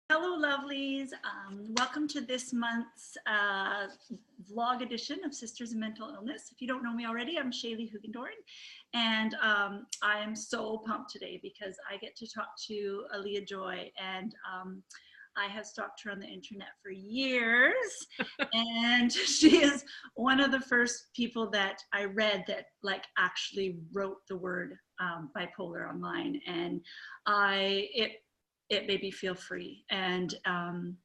Hello, lovelies. Welcome to this month's vlog edition of Sisters in Mental Illness. If you don't know me already, I'm Shaylee Hugendorn, and I am so pumped today because I get to talk to Alia Joy, and I have stalked her on the internet for years, and she is one of the first people that I read that actually wrote the word bipolar online, and it made me feel free. And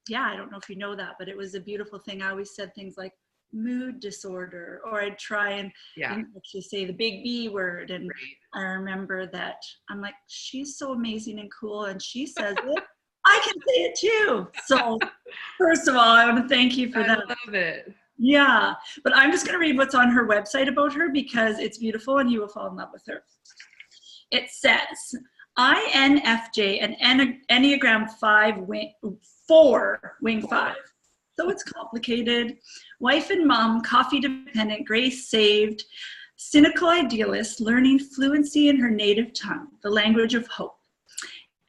yeah, I don't know if you know that, but it was a beautiful thing. I always said things like mood disorder, or I'd try and didn't actually say the big B word. And I remember that I'm like, she's so amazing and cool, and she says it. I can say it too. So first of all, I want to thank you for that. I love it. Yeah, but I'm just going to read what's on her website about her because it's beautiful and you will fall in love with her. It says, INFJ and Enneagram 4, wing 5. So it's complicated. Wife and mom, coffee dependent, grace saved, cynical idealist, learning fluency in her native tongue, the language of hope.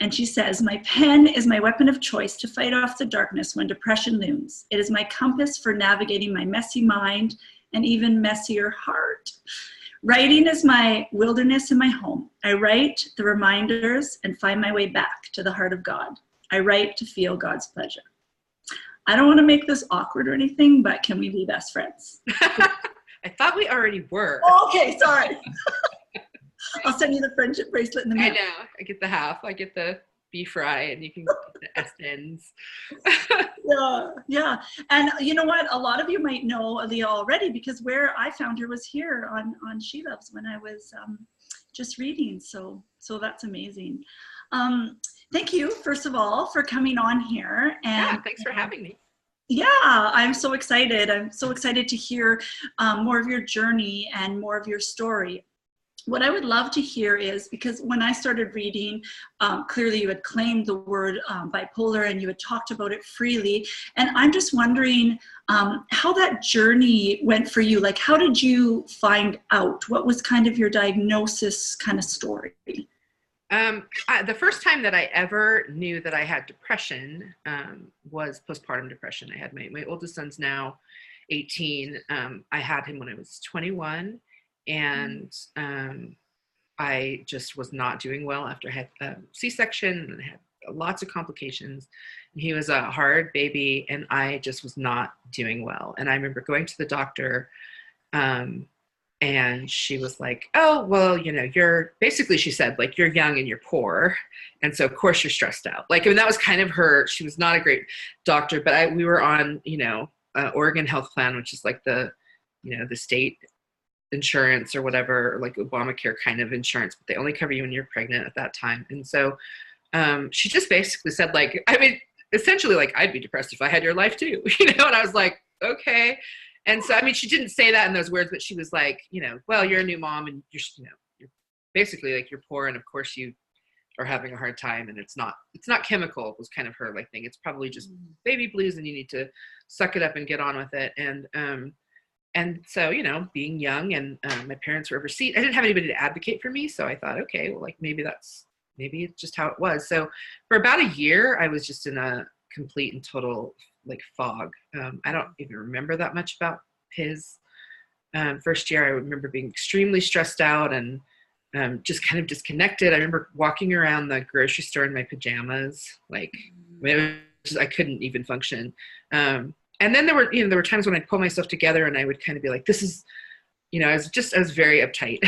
And she says, my pen is my weapon of choice to fight off the darkness when depression looms. It is my compass for navigating my messy mind and even messier heart. Writing is my wilderness and my home. I write the reminders and find my way back to the heart of God. I write to feel God's pleasure. I don't want to make this awkward or anything, but can we be best friends? I thought we already were. Okay, sorry. I'll send you the friendship bracelet in the mail. I know. I get the half. I get the beef fry, and you can get the S-ends. Yeah. And you know what? A lot of you might know Alia already because where I found her was here on She Loves when I was just reading. So that's amazing. Thank you, first of all, for coming on here. And yeah, thanks for having me. Yeah, I'm so excited. I'm so excited to hear more of your journey and more of your story. What I would love to hear is, because when I started reading, clearly you had claimed the word bipolar and you had talked about it freely. And I'm just wondering how that journey went for you. Like, how did you find out? What was kind of your diagnosis kind of story? The first time that I ever knew that I had depression was postpartum depression. I had my oldest son's now 18. I had him when I was 21. And I just was not doing well after I had a C-section and I had lots of complications. And he was a hard baby and I just was not doing well. And I remember going to the doctor and she was like, oh, well, you know, she said, like, you're young and you're poor. And so of course you're stressed out. Like, I mean, that was kind of she was not a great doctor, but we were on, Oregon Health Plan, which is like the state insurance or whatever, like Obamacare kind of insurance, but they only cover you when you're pregnant at that time. And so she just basically said, like, I mean, essentially, like, I'd be depressed if I had your life too, and I was like, okay. And so, I mean, she didn't say that in those words, but she was like, well, you're a new mom and you're basically like, you're poor. And of course you are having a hard time and it's not chemical was kind of her like thing. It's probably just baby blues and you need to suck it up and get on with it. And so, being young and my parents were overseas, I didn't have anybody to advocate for me. So I thought, okay, well, like maybe it's just how it was. So for about a year, I was just in a complete and total like fog. I don't even remember that much about his first year. I remember being extremely stressed out and just kind of disconnected. I remember walking around the grocery store in my pajamas. Like, I mean, I couldn't even function. And then there were times when I'd pull myself together and I would kind of be like, this is, I was very uptight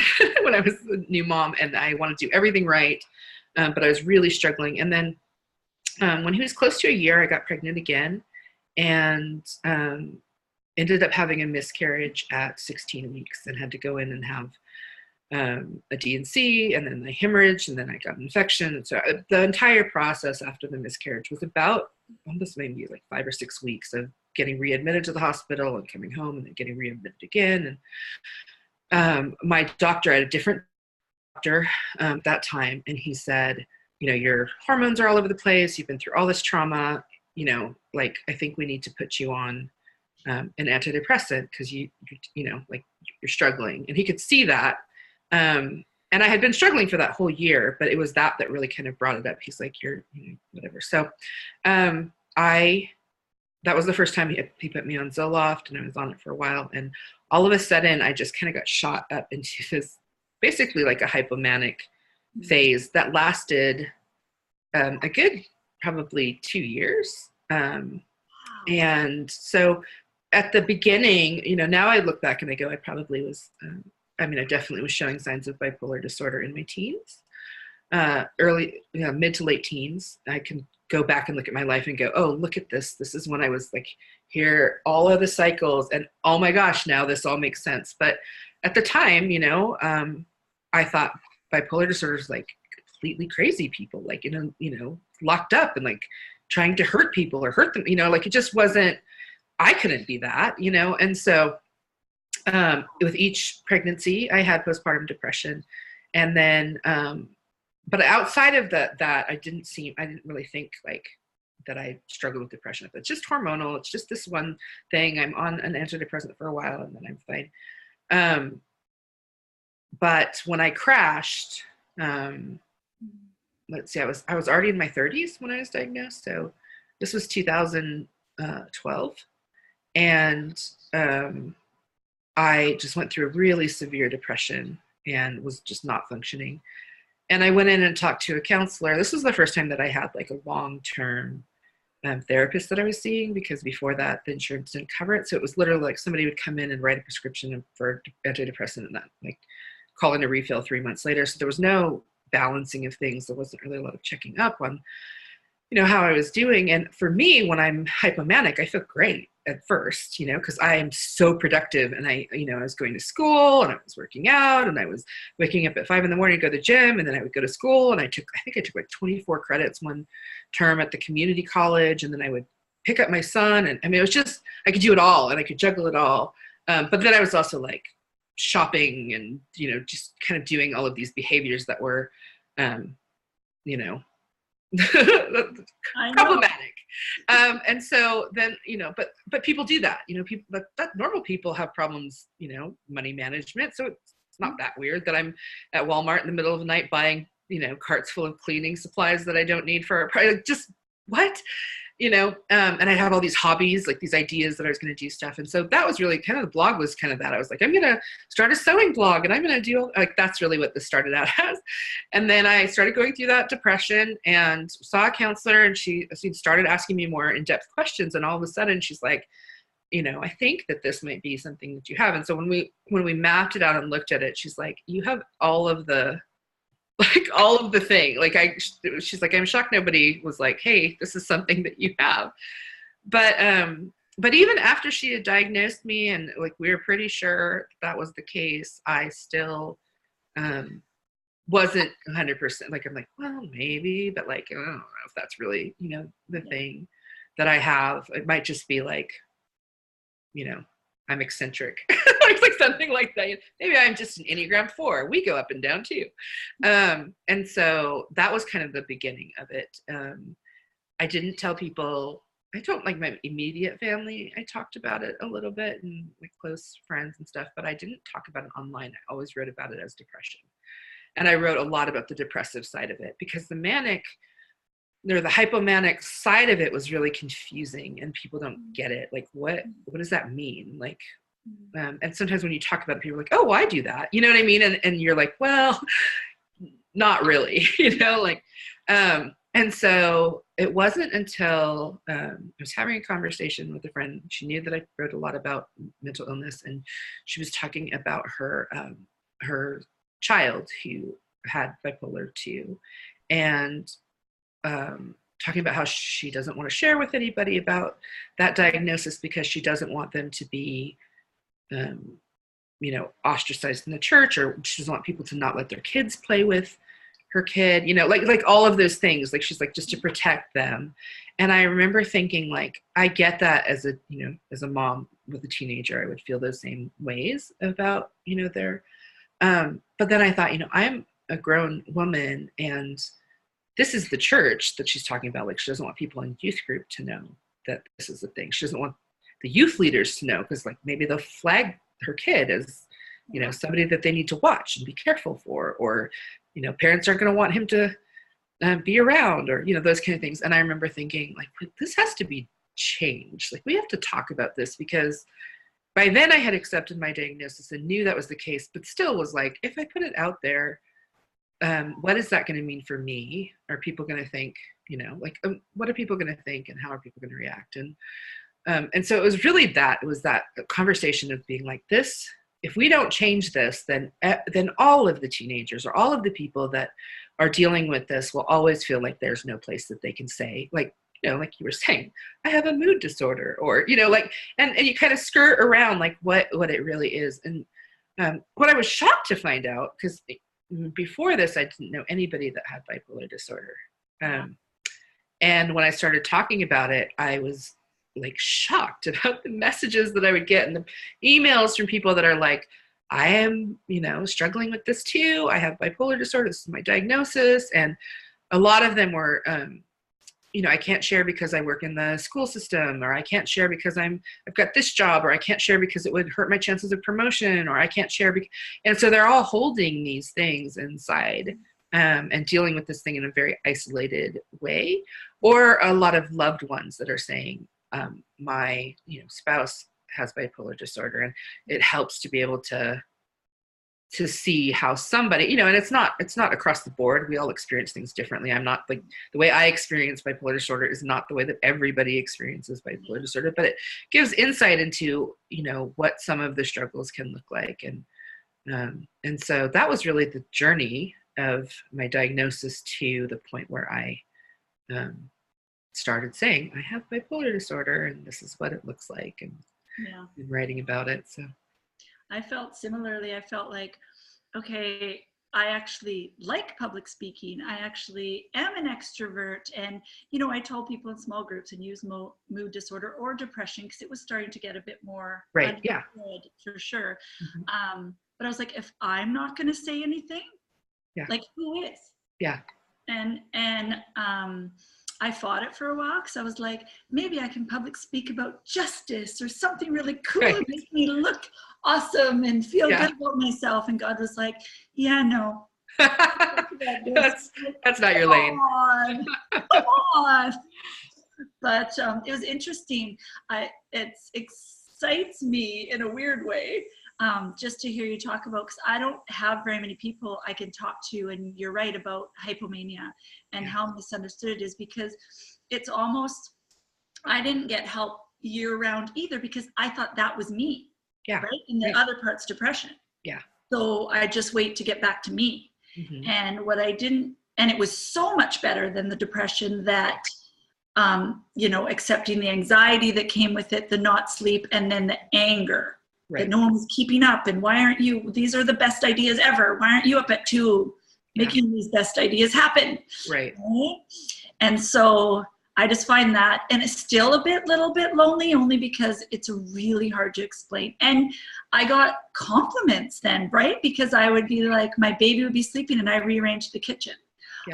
when I was a new mom and I wanted to do everything right. But I was really struggling. And then when he was close to a year, I got pregnant again and ended up having a miscarriage at 16 weeks and had to go in and have a D&C and then the hemorrhage and then I got an infection. And so the entire process after the miscarriage was about almost maybe like 5 or 6 weeks of getting readmitted to the hospital and coming home and then getting readmitted again. And my doctor had a different doctor that time. And he said, your hormones are all over the place. You've been through all this trauma, like, I think we need to put you on an antidepressant because you're struggling. And he could see that. and I had been struggling for that whole year, but it was that really kind of brought it up. He's like, you're, whatever. So, that was the first time he put me on Zoloft, and I was on it for a while. And all of a sudden I just kind of got shot up into this, basically like a hypomanic phase that lasted, a good, probably 2 years. And so at the beginning, now I look back and I go, I probably was, I definitely was showing signs of bipolar disorder in my teens, early, mid to late teens. I can go back and look at my life and go, oh, look at this. This is when I was like, here, all of the cycles, and oh my gosh, now this all makes sense. But at the time, I thought bipolar disorder is like completely crazy people, like, locked up and like trying to hurt people or hurt them, like it just wasn't, I couldn't be that, And so with each pregnancy, I had postpartum depression. And then, but outside of that, I didn't really think like that I struggled with depression. It's just hormonal. It's just this one thing. I'm on an antidepressant for a while and then I'm fine. But when I crashed, let's see, I was already in my 30s when I was diagnosed. So this was 2012. And I just went through a really severe depression and was just not functioning. And I went in and talked to a counselor. This was the first time that I had like a long-term therapist that I was seeing, because before that, the insurance didn't cover it. So it was literally like somebody would come in and write a prescription for antidepressant and that, like, call in a refill 3 months later. So there was no balancing of things. There wasn't really a lot of checking up on, how I was doing. And for me, when I'm hypomanic, I feel great at first, because I am so productive, and I was going to school and I was working out and I was waking up at 5 a.m. to go to the gym, and then I would go to school, and I think I took like 24 credits one term at the community college, and then I would pick up my son, and it was just, I could do it all and I could juggle it all. But then I was also like shopping and, just kind of doing all of these behaviors that were, problematic. And so then, but people do that, people, but normal people have problems, money management. So it's not that weird that I'm at Walmart in the middle of the night buying, carts full of cleaning supplies that I don't need for just what, and I have all these hobbies, like these ideas that I was going to do stuff. And so that was really kind of, the blog was kind of that. I was like, I'm going to start a sewing blog, and I'm going to do, like, that's really what this started out as. And then I started going through that depression and saw a counselor, and she started asking me more in-depth questions. And all of a sudden she's like, I think that this might be something that you have. And so when we mapped it out and looked at it, she's like, you have all of the thing. Like, she's like, I'm shocked nobody was like, hey, this is something that you have. But even after she had diagnosed me, and like, we were pretty sure that was the case, I still wasn't 100%. Like, I'm like, well, maybe, but like, I don't know if that's really, the thing that I have. It might just be like, I'm eccentric. like something like that. Maybe I'm just an Enneagram 4. We go up and down too. And so that was kind of the beginning of it. I didn't tell people. I told like my immediate family. I talked about it a little bit, and like close friends and stuff, but I didn't talk about it online. I always wrote about it as depression. And I wrote a lot about the depressive side of it, because the hypomanic side of it was really confusing, and people don't get it. Like, what does that mean? Like, and sometimes when you talk about it, people are like, oh, well, I do that. You know what I mean? And you're like, well, not really, and so it wasn't until I was having a conversation with a friend. She knew that I wrote a lot about mental illness, and she was talking about her child who had bipolar 2, and talking about how she doesn't want to share with anybody about that diagnosis, because she doesn't want them to be, ostracized in the church, or she doesn't want people to not let their kids play with her kid, like all of those things. Like, she's like, just to protect them. And I remember thinking, like, I get that as a mom with a teenager, I would feel those same ways about, their, but then I thought, I'm a grown woman, and this is the church that she's talking about. Like, she doesn't want people in youth group to know that this is a thing. She doesn't want the youth leaders to know, because like maybe they'll flag her kid as, you know, somebody that they need to watch and be careful for, or, you know, parents aren't going to want him to be around, or, you know, those kind of things. And I remember thinking, like, this has to be changed. Like, we have to talk about this, because by then I had accepted my diagnosis and knew that was the case, but still was like, if I put it out there, what is that going to mean for me? Are people going to think, you know, like, what are people going to think, and how are people going to react? And so it was really that, it was that conversation of being like, this, if we don't change this, then all of the teenagers or all of the people that are dealing with this will always feel like there's no place that they can say, like, you know, like you were saying, I have a mood disorder, or, you know, like, and you kind of skirt around like what it really is. And what I was shocked to find out, because before this, I didn't know anybody that had bipolar disorder. And when I started talking about it, I was like shocked about the messages that I would get and the emails from people that are like, I am, you know, struggling with this too. I have bipolar disorder. This is my diagnosis. And a lot of them were, you know, I can't share because I work in the school system, or I can't share because I've got this job, or I can't share because it would hurt my chances of promotion, or I can't share. And so they're all holding these things inside and dealing with this thing in a very isolated way. Or a lot of loved ones that are saying, my, you know, spouse has bipolar disorder, and it helps to be able to see how somebody, you know, and it's not across the board. We all experience things differently. I'm not like, the way I experience bipolar disorder is not the way that everybody experiences bipolar disorder, but it gives insight into, you know, what some of the struggles can look like. And so that was really the journey of my diagnosis to the point where I started saying, I have bipolar disorder, and this is what it looks like, and writing about it. So I felt similarly. I felt like, okay, I actually like public speaking. I actually am an extrovert. And, you know, I told people in small groups and use mood disorder or depression, because it was starting to get a bit more understood, for sure. But I was like, if I'm not going to say anything, like, who is? And I fought it for a while, because I was like, maybe I can public speak about justice or something really cool and make me look awesome and feel good about myself. And God was like, yeah, no. that's not your lane. Come on. But it was interesting. It excites me in a weird way, just to hear you talk about, because I don't have very many people I can talk to. And you're right about hypomania and how misunderstood it is, because it's almost, I didn't get help year round either, because I thought that was me. Right? And the other part's depression. So I just wait to get back to me. And what I didn't, and it was so much better than the depression that, you know, accepting the anxiety that came with it, the not sleep, and then the anger. That no one was keeping up, and why aren't you, these are the best ideas ever, why aren't you up at 2 making these best ideas happen? Right? And so I just find that, and it's still a little bit lonely, only because it's really hard to explain. And I got compliments then, right? Because I would be like, my baby would be sleeping and I rearranged the kitchen.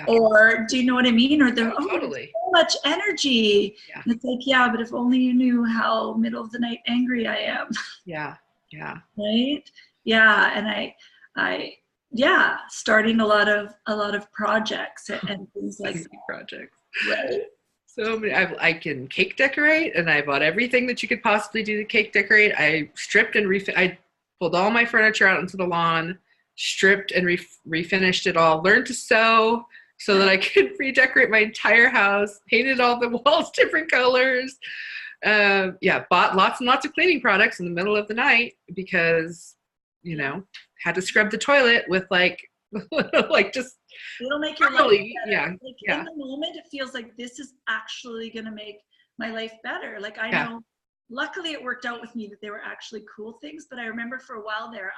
Or do you know what I mean? Or they're totally. So much energy. And it's like, but if only you knew how middle of the night angry I am. Right? And I starting a lot of projects and things like that. Projects. Right. So many. I can cake decorate, and I bought everything that you could possibly do to cake decorate. I stripped and I pulled all my furniture out into the lawn, stripped and refinished it all, learned to sew so that I could redecorate my entire house, painted all the walls different colors. Bought lots and lots of cleaning products in the middle of the night, because, you know, had to scrub the toilet with like just it'll make your life better. In the moment it feels like this is actually going to make my life better. Like, I know, luckily it worked out with me that they were actually cool things, but I remember for a while there,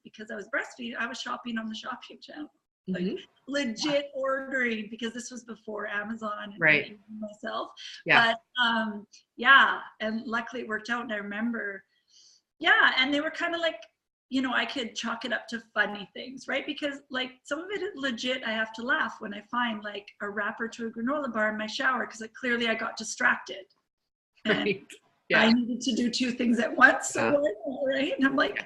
because I was breastfeeding, I was shopping on the shopping channel. Like, legit ordering, because this was before Amazon and myself. But and luckily it worked out. And I remember and they were kind of like, you know, I could chalk it up to funny things, right? Because like some of it is legit. I have to laugh when I find like a wrapper to a granola bar in my shower, because like, clearly I got distracted and I needed to do 2 things at once. So, right? And I'm like,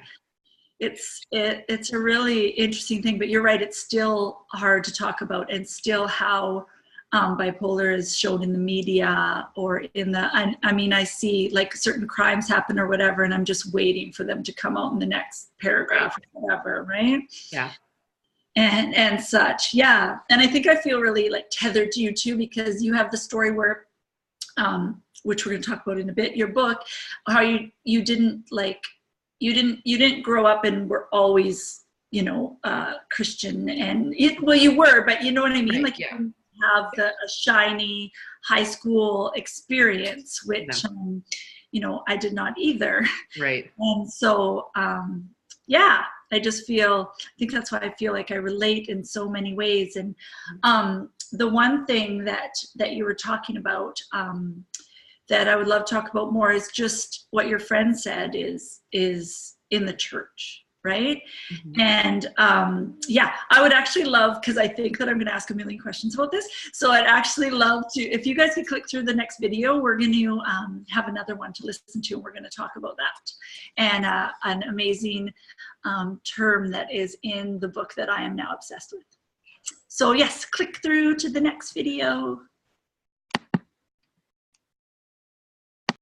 it's a really interesting thing, but you're right, it's still hard to talk about, and still how bipolar is shown in the media or in the, I mean, I see like certain crimes happen or whatever, and I'm just waiting for them to come out in the next paragraph or whatever, right? Yeah. And such, yeah. And I think I feel really like tethered to you too, because you have the story where, which we're going to talk about in a bit, your book, how you didn't like, you didn't grow up and were always, you know, Christian, and well, you were, but you know what I mean? Right, like yeah. you didn't have a shiny high school experience, which, No. you know, I did not either. Right. And so, yeah, I just feel, I think that's why I feel like I relate in so many ways. And the one thing that you were talking about, that I would love to talk about more, is just what your friend said is in the church, right? Mm-hmm. And yeah, I would actually love, because I think that I'm going to ask a million questions about this, so I'd actually love to, if you guys could click through the next video, we're going to have another one to listen to, and we're going to talk about that, and an amazing term that is in the book that I am now obsessed with. So yes, click through to the next video.